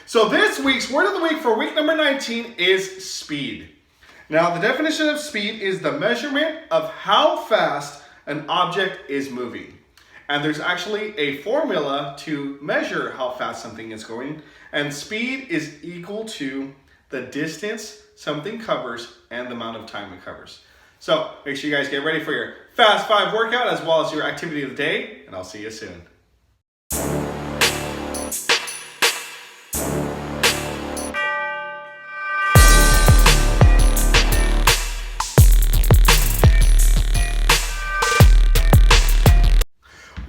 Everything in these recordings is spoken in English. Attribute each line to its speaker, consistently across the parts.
Speaker 1: So this week's word of the week for week number 19 is speed. Now the definition of speed is the measurement of how fast an object is moving. And there's actually a formula to measure how fast something is going. And speed is equal to the distance something covers and the amount of time it covers. So make sure you guys get ready for your Fast 5 workout as well as your activity of the day. And I'll see you soon.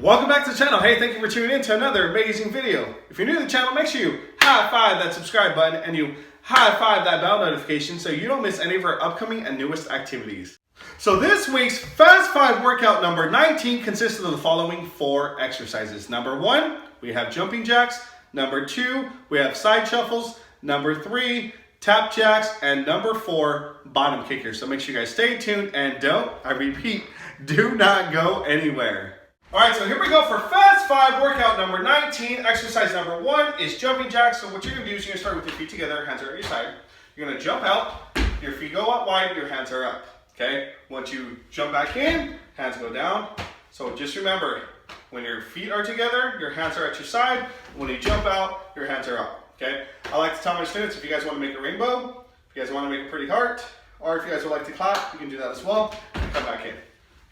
Speaker 1: Welcome back to the channel. Hey, thank you for tuning in to another amazing video. If you're new to the channel, make sure you high five that subscribe button and you high five that bell notification so you don't miss any of our upcoming and newest activities. So this week's Fast 5 workout number 19 consists of the following 4 exercises. Number 1, we have jumping jacks. Number 2, we have side shuffles. Number 3, tap jacks. And number 4, bottom kickers. So make sure you guys stay tuned and I repeat, do not go anywhere. All right, so here we go for Fast 5 workout number 19. Exercise number 1 is jumping jacks. So what you're gonna do is you're gonna start with your feet together, hands are at your side. You're gonna jump out, your feet go up wide, your hands are up, okay? Once you jump back in, hands go down. So just remember, when your feet are together, your hands are at your side. When you jump out, your hands are up, okay? I like to tell my students, if you guys wanna make a rainbow, if you guys wanna make a pretty heart, or if you guys would like to clap, you can do that as well, and come back in.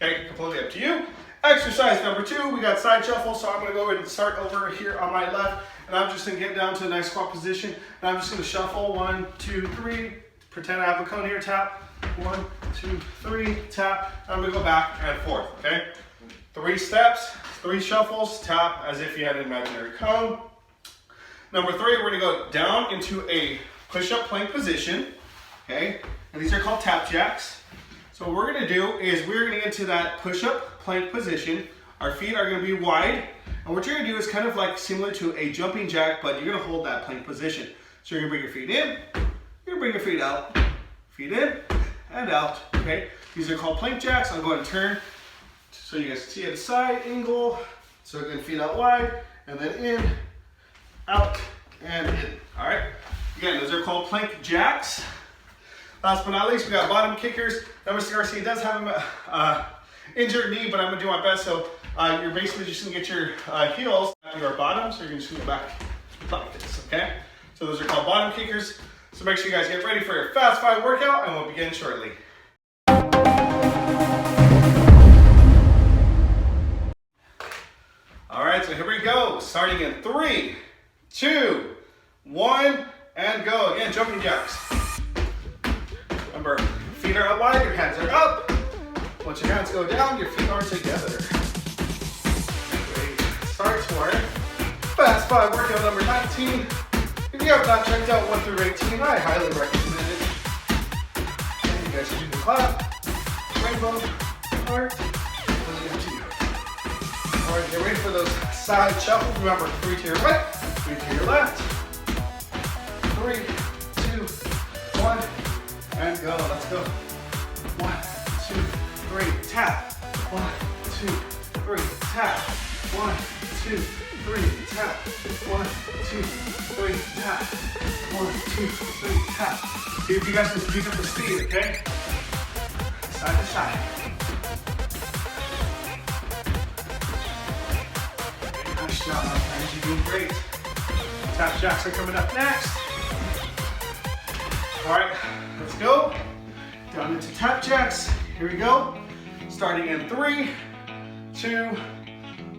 Speaker 1: Okay, completely up to you. Exercise number 2, we got side shuffle, so I'm going to go ahead and start over here on my left, and I'm just going to get down to a nice squat position, and I'm just going to shuffle 1, 2, 3, pretend I have a cone here, tap, 1, 2, 3, tap, and I'm going to go back and forth, okay? 3 steps, 3 shuffles, tap as if you had an imaginary cone. Number 3, we're going to go down into a push-up plank position, okay? And these are called tap jacks. So what we're going to do is we're going to get into that push-up plank position. Our feet are going to be wide. And what you're going to do is kind of like similar to a jumping jack, but you're going to hold that plank position. So you're going to bring your feet in, you're going to bring your feet out, feet in and out, okay? These are called plank jacks. I'll go ahead and turn so you guys can see at the side angle. So again, feet out wide and then in, out, and in, all right? Again, those are called plank jacks. Last but not least, we got bottom kickers. Now, Mr. Garcia does have an injured knee, but I'm gonna do my best. So you're basically just gonna get your heels to your bottom, so you're just gonna go back like this, okay? So those are called bottom kickers. So make sure you guys get ready for your Fast 5 workout, and we'll begin shortly. All right, so here we go. Starting in 3, 2, 1, and go. Again, jumping jacks. Remember, feet are out wide, your hands are up. Once your hands go down, your feet are together. Great. Start for it. Fast 5 workout number 19. If you have not checked out 1 through 18, I highly recommend it. And you guys should do the clap, rainbow, heart, really up to you. All right, get ready for those side shuffles. Remember, 3 to your right, 3 to your left. 3, 2, 1. And go, let's go. 1, 2, 3, tap. 1, 2, 3, tap. 1, 2, 3, tap. 1, 2, 3, tap. 1, 2, 3, tap. See if you guys can pick up the speed, okay? Side to side. Nice job, my friends. You're doing great. Tap jacks are coming up next. All right, let's go. Down into tap jacks. Here we go. Starting in 3, 2,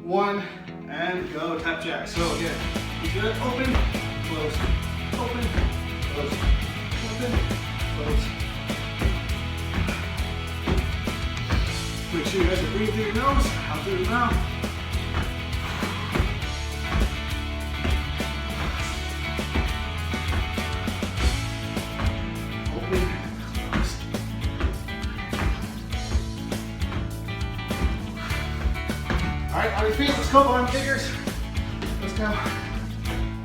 Speaker 1: 1, and go. Tap jacks. So again, you good. Open, close, open, close, open, close. Make sure you guys are breathing through your nose, out through your mouth. All right, on your feet, let's go, bottom kickers. Let's go.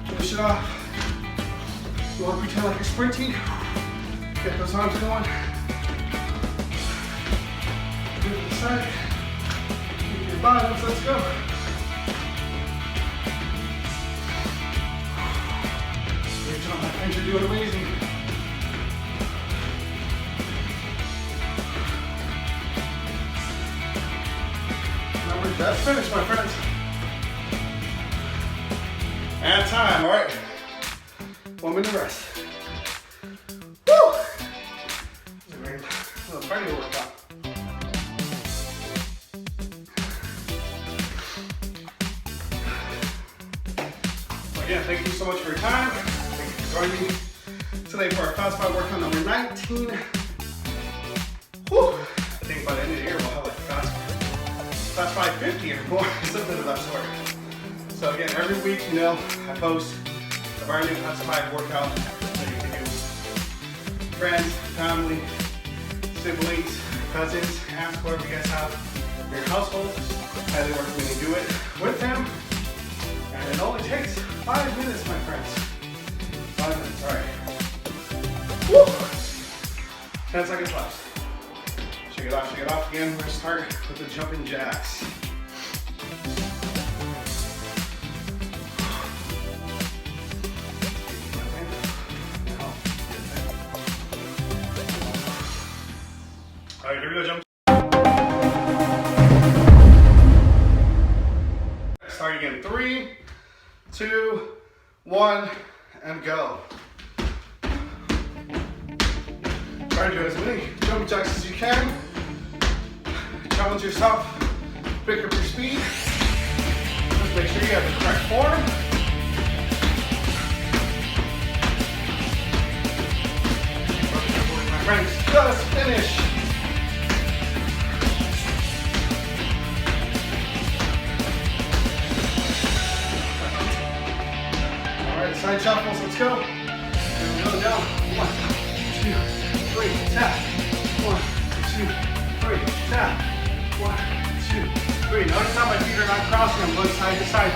Speaker 1: Finish it off. You want to pretend like you're sprinting. Get those arms going. Do it to the side. Keep your bottoms, let's go. Things are doing amazing. Number, that's finished, my friends. And time, all right. 1 minute rest. Woo! This is a great little cardio workout. Again, thank you so much for your time. Thank you for joining me today for our Fast 5 workout number 19. Whew. I think by the end of the year we'll have like Fast 550 or more, something of that sort. So again, every week, you know, I post a brand new Fast 5 workout that you can do. Friends, family, siblings, cousins, aunts, whoever you guys have in your household. Highly recommend you do it with them. And it only takes 5 minutes, my friends. 5 minutes, all right. Woo! 10 seconds left. Shake it off again. We're gonna start with the jumping jacks. All right, here we go, jump. Start again, 3, 2, 1, and go. Try to do as many jumping jacks as you can. Challenge yourself, pick up your speed. Just make sure you have the correct form. My friends, just finish. Side shuffles, let's go. And go down. 1, 2, 3, tap. 1, 2, 3, tap. 1, 2, 3. Notice how my feet are not crossing, I'm going side to side.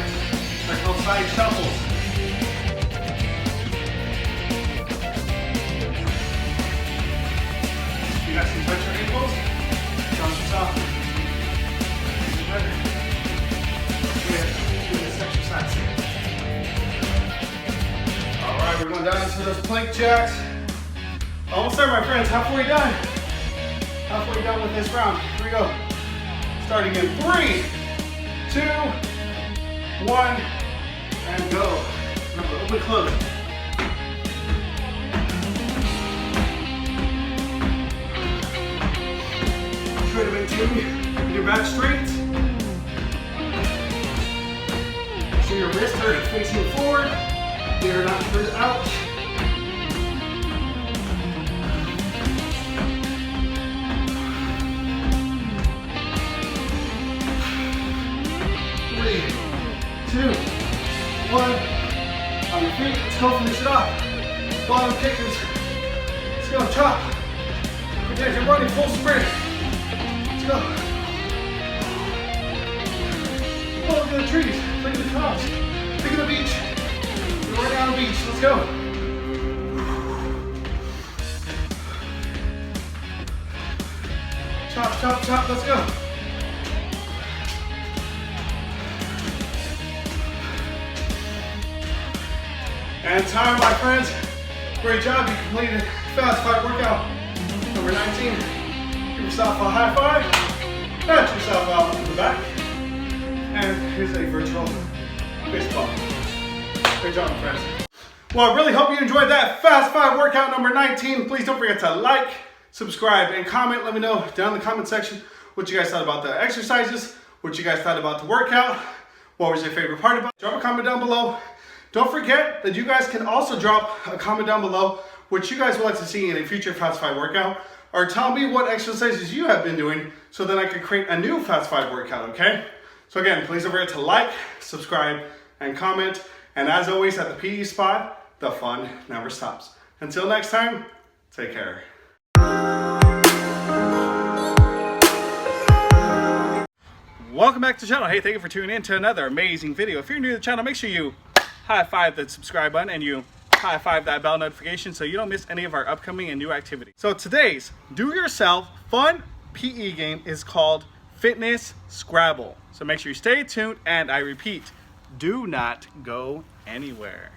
Speaker 1: They're called side shuffles. You guys can touch your ankles. Challenge yourself. Better. Do this exercise. Alright, we're going down into those plank jacks. Almost there, my friends. Halfway done. Halfway done with this round. Here we go. Starting in 3, 2, 1, and go. Remember, open, close. Try to maintain your back straight. Make sure your wrists are facing forward. They are not turned out. 3, 2, 1. On your feet, let's go finish it off. Bottom kickers. Let's go, chop. Pretend you're running full sprint. Let's go. Look at the trees, look at the clouds, look at the beach. We're right on the beach, let's go. Chop, chop, chop, let's go. And time, my friends. Great job, you completed Fast 5 workout number 19. Give yourself a high five, pat yourself out on the back, and here's a virtual fist bump. Great job, my friends. Well, I really hope you enjoyed that Fast 5 workout number 19. Please don't forget to like, subscribe, and comment. Let me know down in the comment section what you guys thought about the exercises, what you guys thought about the workout, what was your favorite part about it. Drop a comment down below. Don't forget that you guys can also drop a comment down below what you guys would like to see in a future Fast 5 workout, or tell me what exercises you have been doing so that I can create a new Fast 5 workout, okay? So again, please don't forget to like, subscribe, and comment. And as always, at the PE Spot, the fun never stops. Until next time, take care. Welcome back to the channel. Hey, thank you for tuning in to another amazing video. If you're new to the channel, make sure you high five that subscribe button and you high five that bell notification so you don't miss any of our upcoming and new activities. So today's do-yourself fun PE game is called Fitness Scrabble. So make sure you stay tuned, and I repeat, do not go anywhere.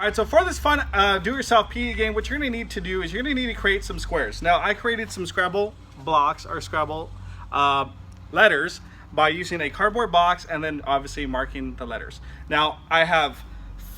Speaker 1: Alright, so for this fun do-it-yourself PE game, what you're going to need to do is you're going to need to create some squares. Now, I created some Scrabble blocks or Scrabble letters by using a cardboard box and then obviously marking the letters. Now, I have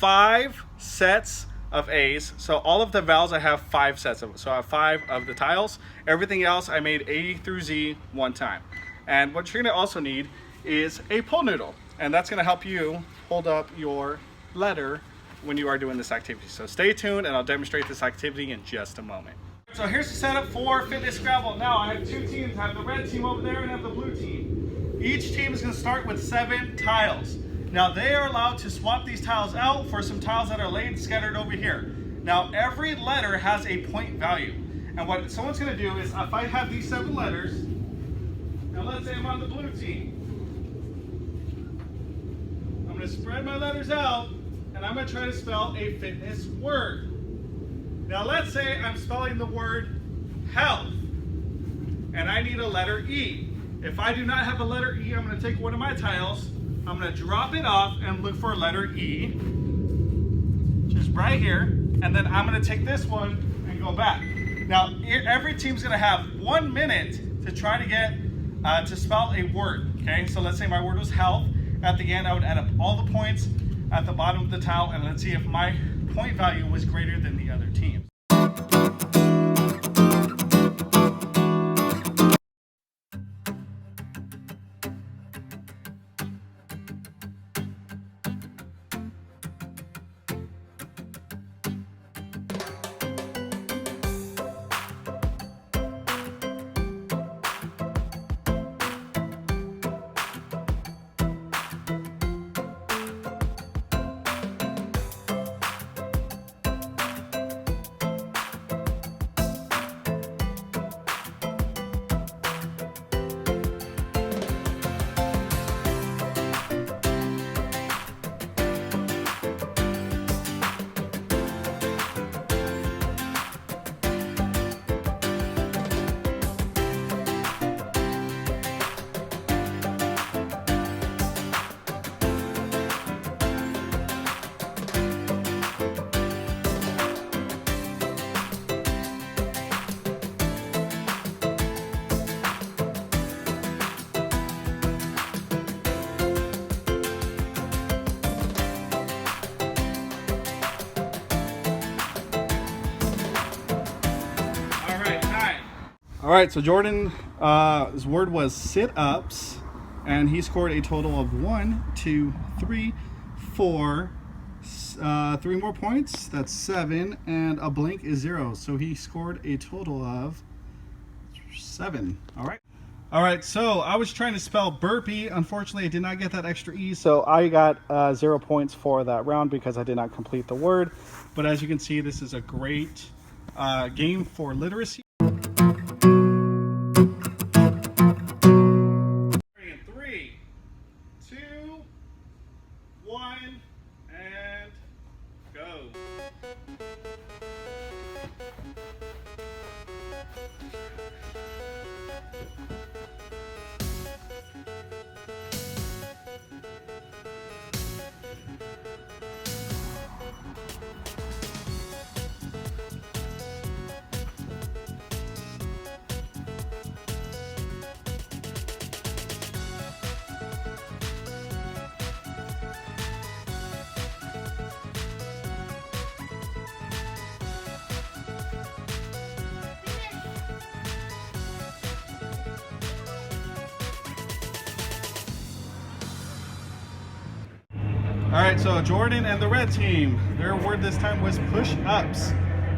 Speaker 1: 5 sets of A's, so all of the vowels I have 5 sets of them. So I have 5 of the tiles. Everything else I made A through Z one time. And what you're going to also need is a pull noodle, and that's going to help you hold up your letter when you are doing this activity. So stay tuned and I'll demonstrate this activity in just a moment. So here's the setup for Fitness Scrabble. Now I have 2 teams. I have the red team over there and I have the blue team. Each team is going to start with 7 tiles. Now they are allowed to swap these tiles out for some tiles that are laid scattered over here. Now every letter has a point value. And what someone's going to do is, if I have these 7 letters, now let's say I'm on the blue team. I'm going to spread my letters out and I'm going to try to spell a fitness word. Now let's say I'm spelling the word health and I need a letter E. If I do not have a letter E, I'm going to take one of my tiles, I'm going to drop it off and look for a letter E, just right here, and then I'm going to take this one and go back. Now every team's going to have 1 minute to try to get to spell a word. Okay, so let's say my word was health. At the end I would add up all the points at the bottom of the tile and let's see if my point value was greater than the other team. All right, so Jordan, his word was sit-ups, and he scored a total of 1, 2, 3, 4, 3 more points. That's 7, and a blank is 0. So he scored a total of 7. All right. So I was trying to spell burpee. Unfortunately, I did not get that extra E, so I got 0 points for that round because I did not complete the word. But as you can see, this is a great game for literacy. 3, 2, 1, and go. All right, so Jordan and the red team, their word this time was push-ups. He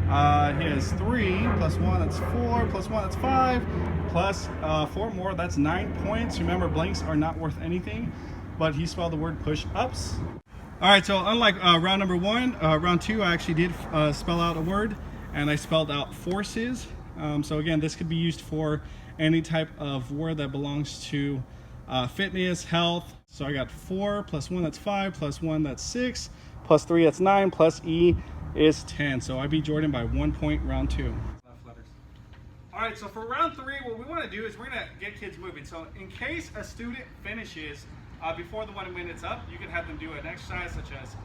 Speaker 1: has 3 plus 1, that's 4, plus 1, that's 5, plus 4 more, that's 9 points. Remember, blanks are not worth anything, but he spelled the word push-ups. All right, so unlike round number 1, round 2, I actually did spell out a word, and I spelled out forces. So again, this could be used for any type of word that belongs to fitness, health. So I got 4 plus 1, that's 5, plus 1, that's 6, plus 3, that's 9, plus E is 10. So I beat Jordan by 1 point round 2. All right, so for round 3, what we want to do is we're going to get kids moving. So in case a student finishes before the 1 minute's up, you can have them do an exercise such as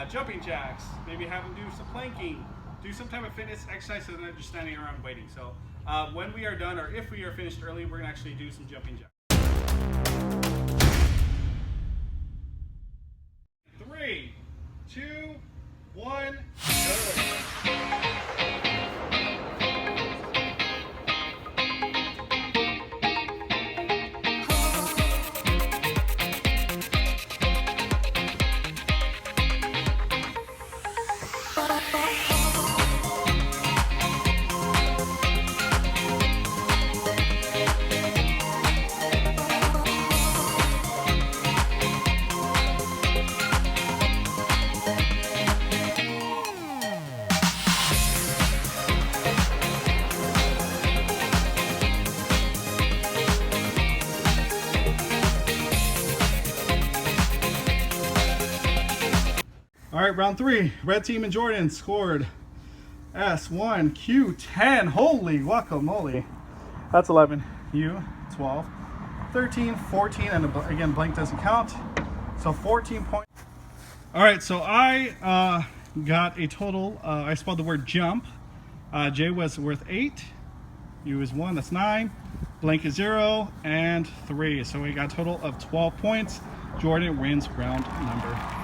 Speaker 1: jumping jacks, maybe have them do some planking, do some type of fitness exercise so they're not just standing around waiting. So when we are done, or if we are finished early, we're gonna actually do some jumping jacks. 3, 2, 1, go. All right, round 3. Red team and Jordan scored S1, Q10. Holy guacamole. That's 11. U, 12. 13, 14, and again, blank doesn't count. So 14 points. All right, so I got a total, I spelled the word jump. J was worth 8. U is 1, that's 9. Blank is 0, and 3. So we got a total of 12 points. Jordan wins round number 3.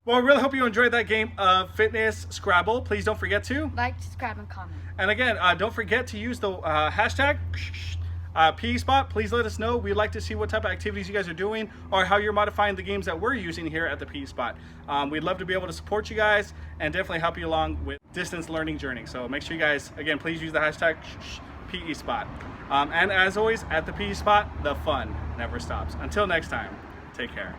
Speaker 1: Well, I really hope you enjoyed that game of fitness Scrabble. Please don't forget to
Speaker 2: like, subscribe, and comment.
Speaker 1: And again, don't forget to use the hashtag ThePESpot. Please let us know. We'd like to see what type of activities you guys are doing or how you're modifying the games that we're using here at the ThePESpot. We'd love to be able to support you guys and definitely help you along with distance learning journey. So make sure you guys, again, please use the hashtag ThePESpot. And as always, at the ThePESpot, the fun never stops. Until next time, take care.